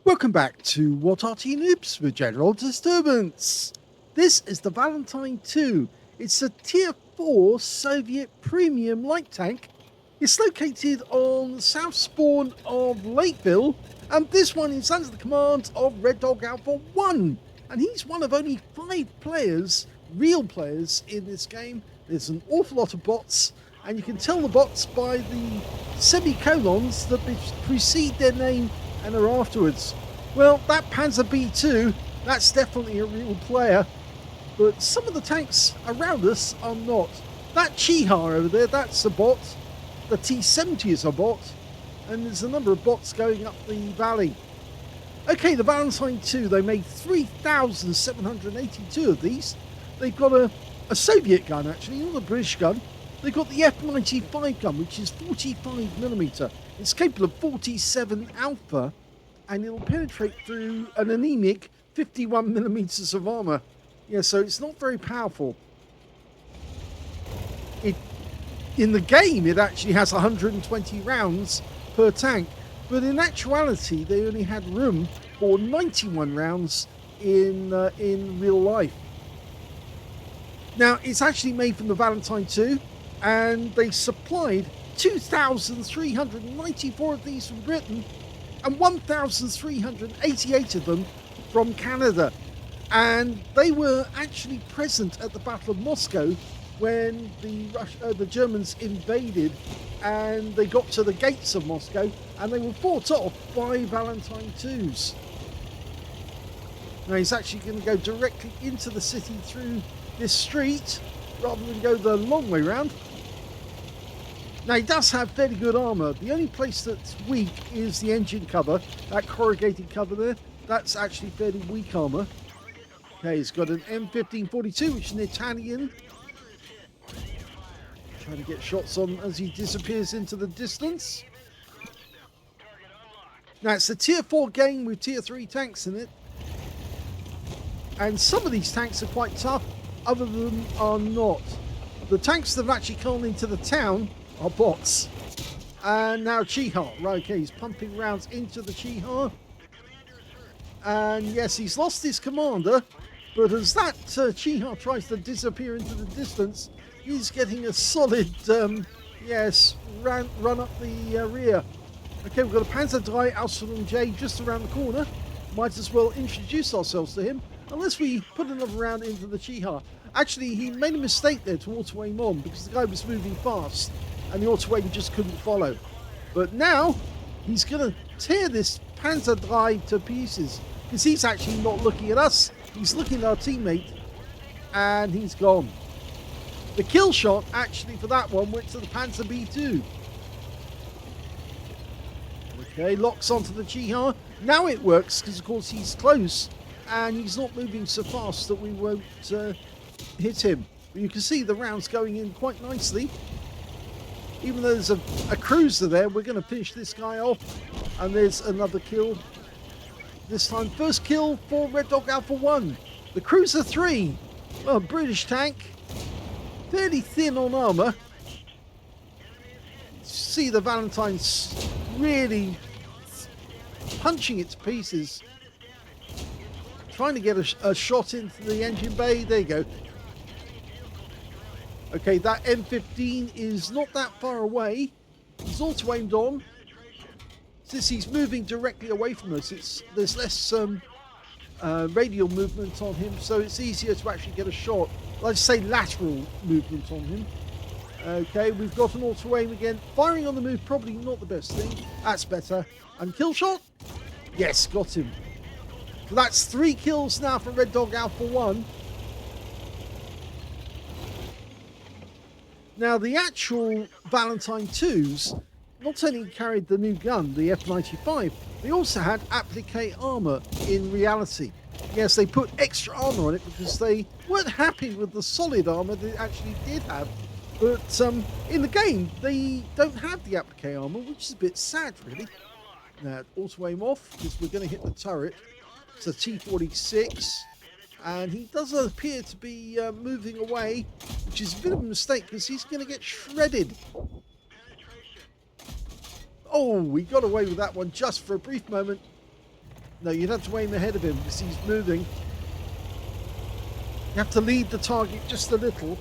Welcome back to What Arty Noobs with General Disturbance. This is the Valentine II. It's a Tier 4 Soviet premium light tank. It's located on the south spawn of Lakeville, and this one is under the command of Red Dog Alpha 1. And he's one of only 5 players, real players, in this game. There's an awful lot of bots, and you can tell the bots by the semicolons that precede their name and are afterwards. Well, that Panzer B2, that's definitely a real player, but some of the tanks around us are not. That Chihar over there, that's a bot. The T-70 is a bot, and there's a number of bots going up the valley. Okay, the Valentine II, they made 3,782 of these. They've got a Soviet gun, actually, not a British gun. They've got the F-95 gun, which is 45mm. It's capable of 47 alpha, and it'll penetrate through an anemic 51mm of armor. Yeah, so it's not very powerful. In the game, it actually has 120 rounds per tank, but in actuality, they only had room for 91 rounds in real life. Now, it's actually made from the Valentine II, and they supplied 2,394 of these from Britain and 1,388 of them from Canada. And they were actually present at the Battle of Moscow when the Germans invaded, and they got to the gates of Moscow and they were fought off by Valentine IIs. Now he's actually going to go directly into the city through this street rather than go the long way round. Now he does have fairly good armour. The only place that's weak is the engine cover, that corrugated cover there. That's actually fairly weak armour. Okay, he's got an M1542, which is an Italian. Trying to get shots on as he disappears into the distance. Now it's a Tier 4 game with Tier 3 tanks in it. And some of these tanks are quite tough, other of them are not. The tanks that have actually gone into the town are bots. And now Chihar. Right, okay, he's pumping rounds into the Chihar. And yes, he's lost his commander, but as that Chihar tries to disappear into the distance, he's getting a solid, run up the rear. Okay, we've got a Panzer III Aslains J just around the corner. Might as well introduce ourselves to him, unless we put another round into the Chihar. Actually, he made a mistake there to auto-aim on, because the guy was moving fast, and the auto-aim just couldn't follow. But now, he's going to tear this Panzer III to pieces, because he's actually not looking at us. He's looking at our teammate, and he's gone. The kill shot, actually, for that one, went to the Panzer B2. Okay, locks onto the Chihar. Now it works, because, of course, he's close, and he's not moving so fast that we won't hit him. But you can see the rounds going in quite nicely. Even though there's a cruiser there, we're going to finish this guy off. And there's another kill. This time, first kill for Red Dog Alpha 1. The Cruiser 3. Well, British tank. Fairly thin on armour. See the Valentine's really punching it to pieces. Trying to get a shot into the engine bay. There you go. Okay, that M15 is not that far away. He's auto-aimed on. Since he's moving directly away from us, there's less radial movement on him, so it's easier to actually get a shot. Let's say lateral movement on him. Okay, we've got an auto-aim again. Firing on the move, probably not the best thing. That's better. And kill shot? Yes, got him. So that's 3 kills now for Red Dog Alpha 1. Now, the actual Valentine IIs not only carried the new gun, the F-95, they also had applique armor in reality. Yes, they put extra armor on it because they weren't happy with the solid armor they actually did have. But in the game, they don't have the applique armor, which is a bit sad, really. Now, auto-aim off, because we're going to hit the turret. It's a T-46. And he does appear to be moving away, which is a bit of a mistake because he's going to get shredded. Oh, we got away with that one just for a brief moment. No, you'd have to aim ahead of him because he's moving. You have to lead the target just a little.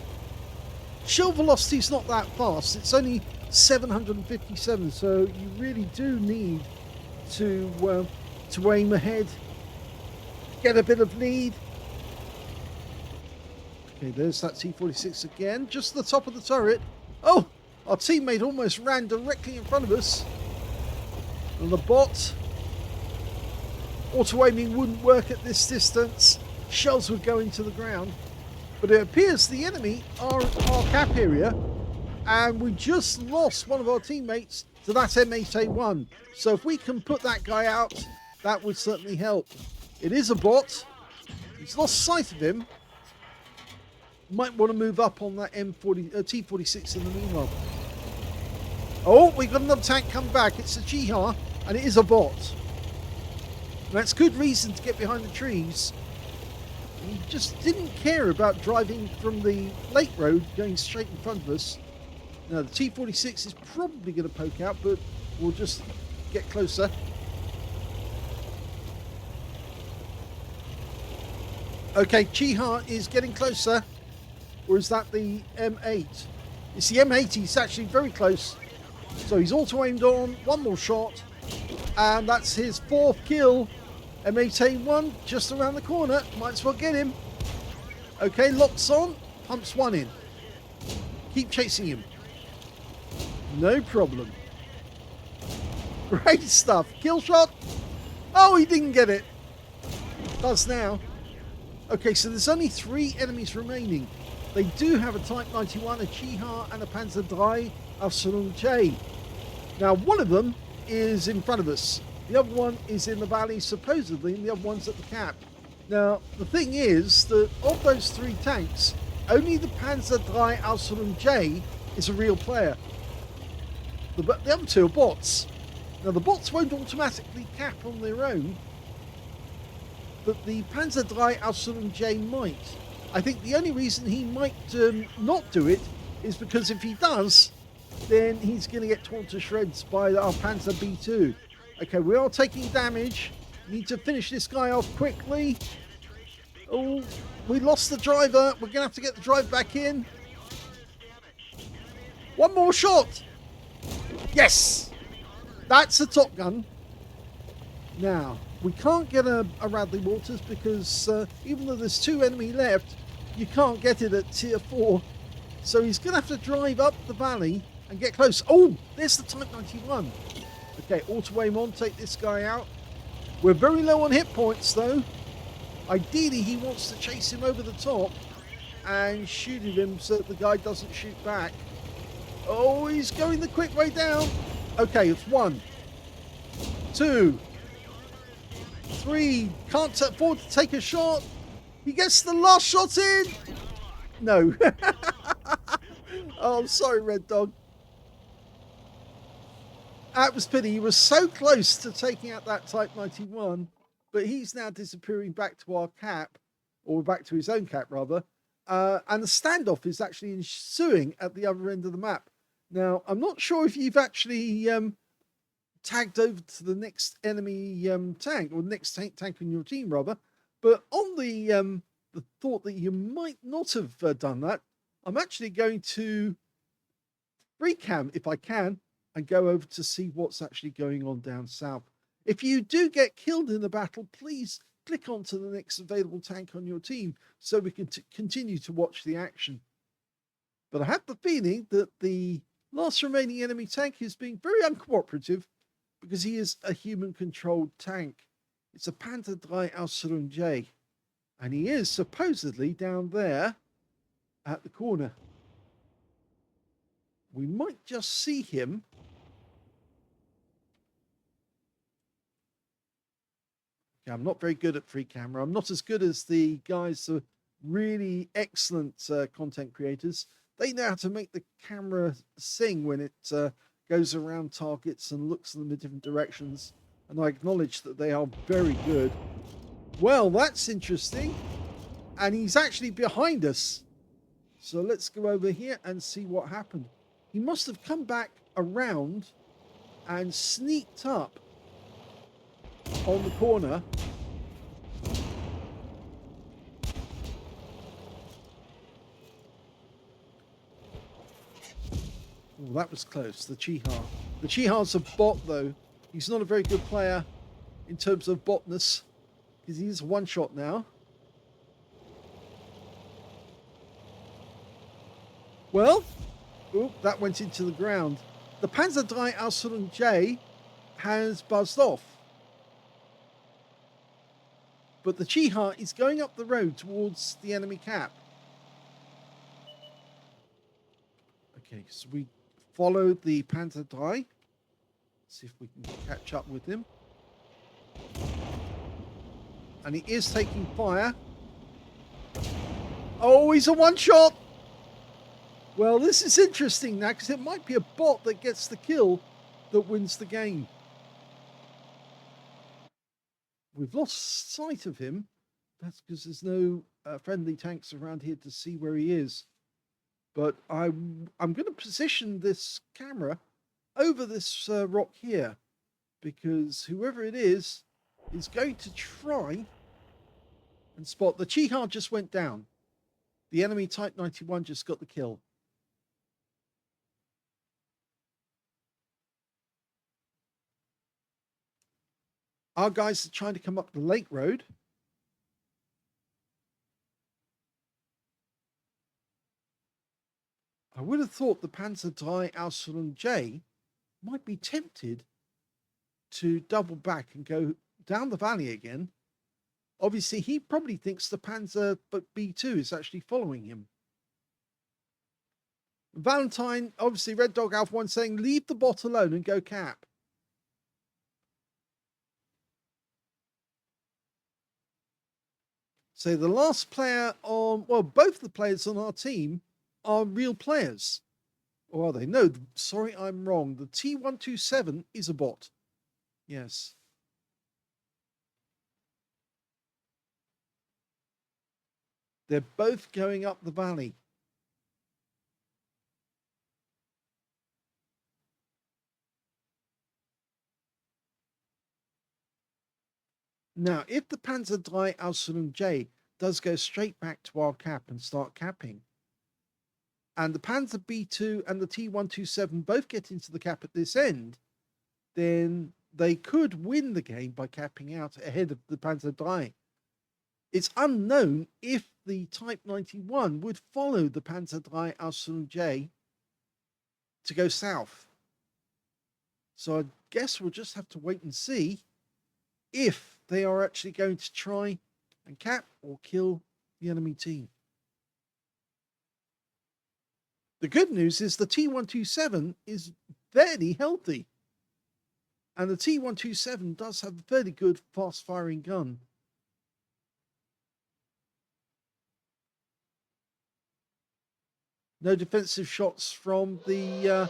Shell velocity's not that fast. It's only 757, so you really do need to aim ahead, get a bit of lead. Okay, there's that T-46 again, just the top of the turret. Oh, our teammate almost ran directly in front of us. And the bot, auto-aiming wouldn't work at this distance. Shells would go into the ground. But it appears the enemy are our cap area, and we just lost one of our teammates to that M8A1. So if we can put that guy out, that would certainly help. It is a bot. He's lost sight of him. Might want to move up on that T-46 in the meanwhile. Oh, we've got another tank come back. It's a Jihar, and it is a bot. And that's good reason to get behind the trees. He just didn't care about driving from the lake road going straight in front of us. Now, the T-46 is probably going to poke out, but we'll just get closer. Okay, Jihar is getting closer. Or is that the M8? It's the M8. He's actually very close. So he's auto-aimed on. One more shot. And that's his 4th kill. M8A1 just around the corner. Might as well get him. Okay, locks on. Pumps one in. Keep chasing him. No problem. Great stuff. Kill shot. Oh, he didn't get it. Does now. Okay, so there's only 3 enemies remaining. They do have a Type 91, a Jihar, and a Panzer III Aslains J. Now, one of them is in front of us. The other one is in the valley, supposedly, and the other one's at the cap. Now, the thing is that of those 3 tanks, only the Panzer III Aslains J is a real player. The other 2 are bots. Now, the bots won't automatically cap on their own, but the Panzer III Aslains J might. I think the only reason he might not do it is because if he does, then he's going to get torn to shreds by our Panzer B2. Okay, we are taking damage. Need to finish this guy off quickly. Oh, we lost the driver. We're going to have to get the drive back in. One more shot. Yes! That's a Top Gun. Now, we can't get a Radley Walters because even though there's 2 enemy left, you can't get it at tier 4. So he's going to have to drive up the valley and get close. Oh, there's the Type 91. Okay, auto-aim on, take this guy out. We're very low on hit points, though. Ideally, he wants to chase him over the top and shoot at him so that the guy doesn't shoot back. Oh, he's going the quick way down. Okay, it's 1, 2, 3. Can't afford to take a shot. He gets the last shot in. No. Oh, I'm sorry, Red Dog. That was pity. He was so close to taking out that Type 91, but he's now disappearing back to our cap, or back to his own cap, rather. And the standoff is actually ensuing at the other end of the map. Now, I'm not sure if you've actually tagged over to the next enemy tank, or next tank on your team, rather. But on the thought that you might not have done that, I'm actually going to free cam, if I can, and go over to see what's actually going on down south. If you do get killed in the battle, please click onto the next available tank on your team so we can continue to watch the action. But I have the feeling that the last remaining enemy tank is being very uncooperative because he is a human-controlled tank. It's a Panzer III Aslains J, and he is supposedly down there at the corner. We might just see him. Okay, I'm not very good at free camera. I'm not as good as the guys who are really excellent content creators. They know how to make the camera sing when it goes around targets and looks at them in different directions. And I acknowledge that they are very good. Well, that's interesting. And he's actually behind us. So let's go over here and see what happened. He must have come back around and sneaked up on the corner. Oh, that was close. The Chiha. The Chiha's a bot, though. He's not a very good player in terms of botness, because he's a one-shot now. Well, oh, that went into the ground. The Panzer Die Aslains J has buzzed off. But the Chiha is going up the road towards the enemy cap. Okay, so we follow the Panzer Die. See if we can catch up with him. And he is taking fire. Oh, he's a one-shot! Well, this is interesting now, because it might be a bot that gets the kill that wins the game. We've lost sight of him. That's because there's no friendly tanks around here to see where he is. But I'm going to position this camera over this rock here, because whoever it is going to try and spot. The Chiha just went down. The enemy Type 91 just got the kill. Our guys are trying to come up the lake road. I would have thought the Panzer Die Aslains J might be tempted to double back and go down the valley again. Obviously, he probably thinks the Panzer B2 is actually following him. Valentine, obviously, Red Dog Alpha 1 saying, leave the bot alone and go cap. So the last player on, well, both the players on our team are real players. Or are they? No, sorry, I'm wrong. The T127 is a bot. Yes. They're both going up the valley. Now, if the Panzer Die Aslains J does go straight back to our cap and start capping, and the Panzer B2 and the T127 both get into the cap at this end, then they could win the game by capping out ahead of the Panzer Die. It's unknown if the Type 91 would follow the Panzer Die Aslains J to go south. So I guess we'll just have to wait and see if they are actually going to try and cap or kill the enemy team. The good news is the T127 is fairly healthy. And the T127 does have a fairly good fast-firing gun. No defensive shots from the...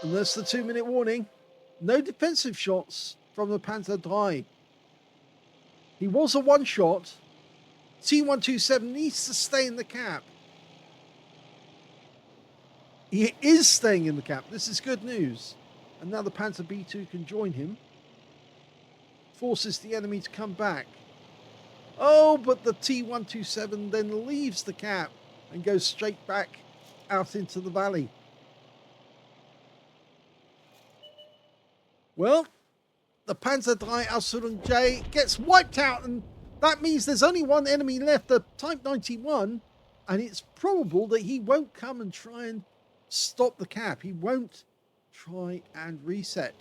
and that's the 2-minute warning. No defensive shots from the Panzer Die. He was a one-shot. T127 needs to stay in the cap. He is staying in the cap. This is good news. And now the Panzer B2 can join him. Forces the enemy to come back. Oh, but the T127 then leaves the cap and goes straight back out into the valley. Well, the Panzer Die Aslains J gets wiped out, and that means there's only one enemy left, the Type 91, and it's probable that he won't come and try and stop the cap. He won't try and reset.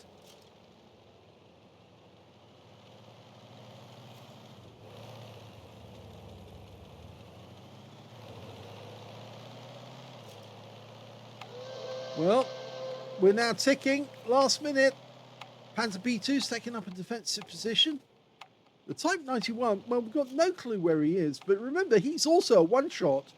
Well, we're now ticking. Last minute. Panzer B2's taking up a defensive position. The Type 91, well, we've got no clue where he is, but remember, he's also a one-shot.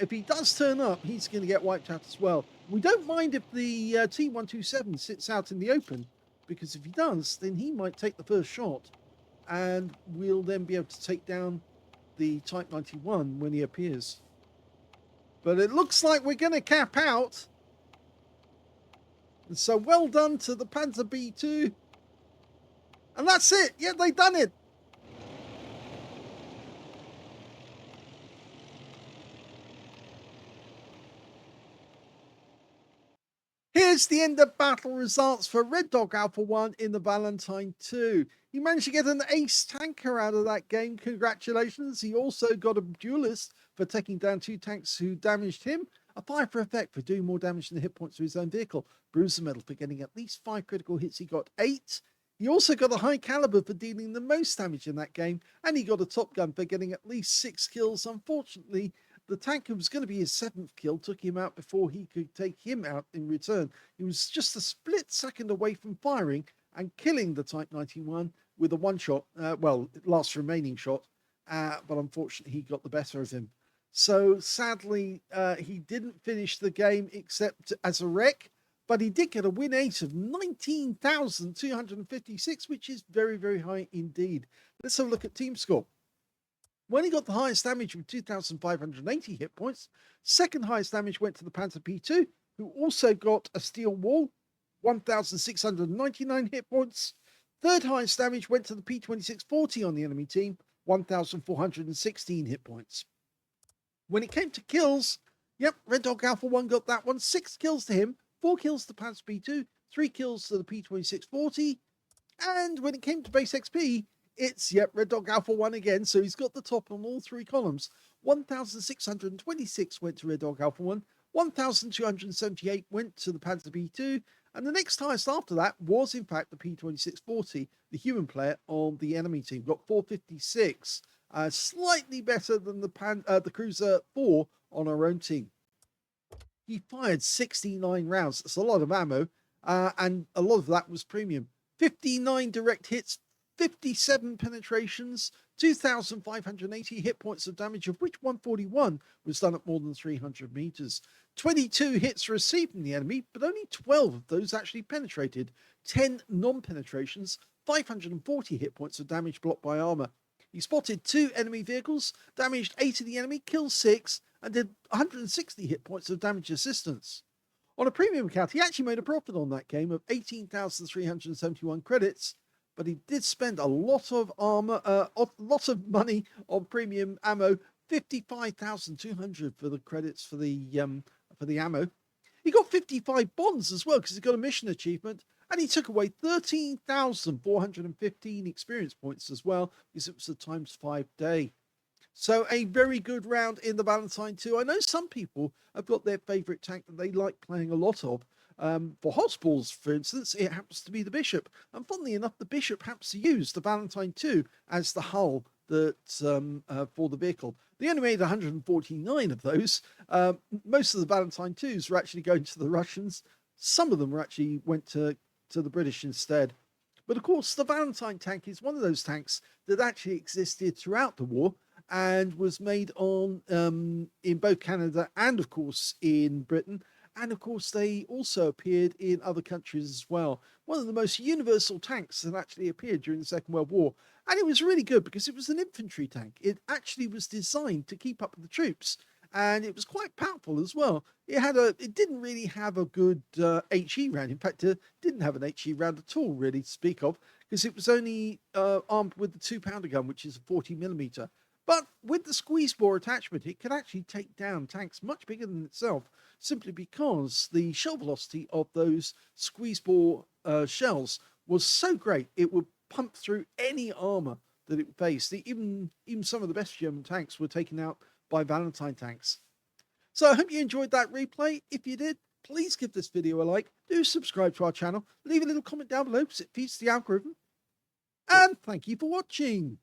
If he does turn up, he's going to get wiped out as well. We don't mind if the T127 sits out in the open, because if he does, then he might take the first shot, and we'll then be able to take down the Type 91 when he appears. But it looks like we're going to cap out. And so well done to the Panzer B2. And that's it. Yeah, they done it. Here's the end of battle results for Red Dog Alpha 1 in the Valentine II. He managed to get an ace tanker out of that game. Congratulations. He also got a duelist for taking down 2 tanks who damaged him. A fire for effect for doing more damage than the hit points to his own vehicle. Bruiser medal for getting at least 5 critical hits. He got 8. He also got a high caliber for dealing the most damage in that game. And he got a top gun for getting at least 6 kills. Unfortunately, the tank who was going to be his 7th kill took him out before he could take him out in return. He was just a split second away from firing and killing the Type 91 with a one-shot, last remaining shot, but unfortunately he got the better of him. So sadly, he didn't finish the game except as a wreck, but he did get a win 8 of 19,256, which is very, very high indeed. Let's have a look at team score. When he got the highest damage with 2,580 hit points, second highest damage went to the Panther P2, who also got a steel wall, 1,699 hit points. Third highest damage went to the P2640 on the enemy team, 1,416 hit points. When it came to kills, yep, Red Dog Alpha 1 got that one. 6 kills to him, 4 kills to Panther P2, 3 kills to the P2640. And when it came to base XP, it's, yep, Red Dog Alpha 1 again, so he's got the top on all 3 columns. 1,626 went to Red Dog Alpha 1, 1,278 went to the Panther P2, and the next highest after that was, in fact, the P2640, the human player on the enemy team, got 456, slightly better than the Cruiser 4 on our own team. He fired 69 rounds, that's a lot of ammo, and a lot of that was premium. 59 direct hits, 57 penetrations, 2,580 hit points of damage, of which 141 was done at more than 300 meters. 22 hits received from the enemy, but only 12 of those actually penetrated. 10 non-penetrations, 540 hit points of damage blocked by armor. He spotted 2 enemy vehicles, damaged 8 of the enemy, killed 6, and did 160 hit points of damage assistance. On a premium account, he actually made a profit on that game of 18,371 credits, but he did spend a lot of armor, a lot of money on premium ammo, 55,200 for the credits for the ammo. He got 55 bonds as well because he got a mission achievement, and he took away 13,415 experience points as well because it was a ×5 day. So a very good round in the Valentine II. I know some people have got their favorite tank that they like playing a lot of. For hospitals, for instance, it happens to be the Bishop. And funnily enough, the Bishop happens to use the Valentine II as the hull that for the vehicle. They only made 149 of those. Most of the Valentine IIs were actually going to the Russians. Some of them were actually went to the British instead. But of course, the Valentine tank is one of those tanks that actually existed throughout the war and was made on in both Canada and, of course, in Britain. And, of course, they also appeared in other countries as well. One of the most universal tanks that actually appeared during the Second World War. And it was really good because it was an infantry tank. It actually was designed to keep up with the troops. And it was quite powerful as well. It didn't really have a good HE round. In fact, it didn't have an HE round at all, really, to speak of, because it was only armed with the 2-pounder gun, which is a 40mm. But with the squeeze bore attachment, it could actually take down tanks much bigger than itself, simply because the shell velocity of those squeeze bore shells was so great, it would pump through any armor that it faced. Even some of the best German tanks were taken out by Valentine tanks. So I hope you enjoyed that replay. If you did, please give this video a like. Do subscribe to our channel. Leave a little comment down below because it feeds the algorithm. And thank you for watching.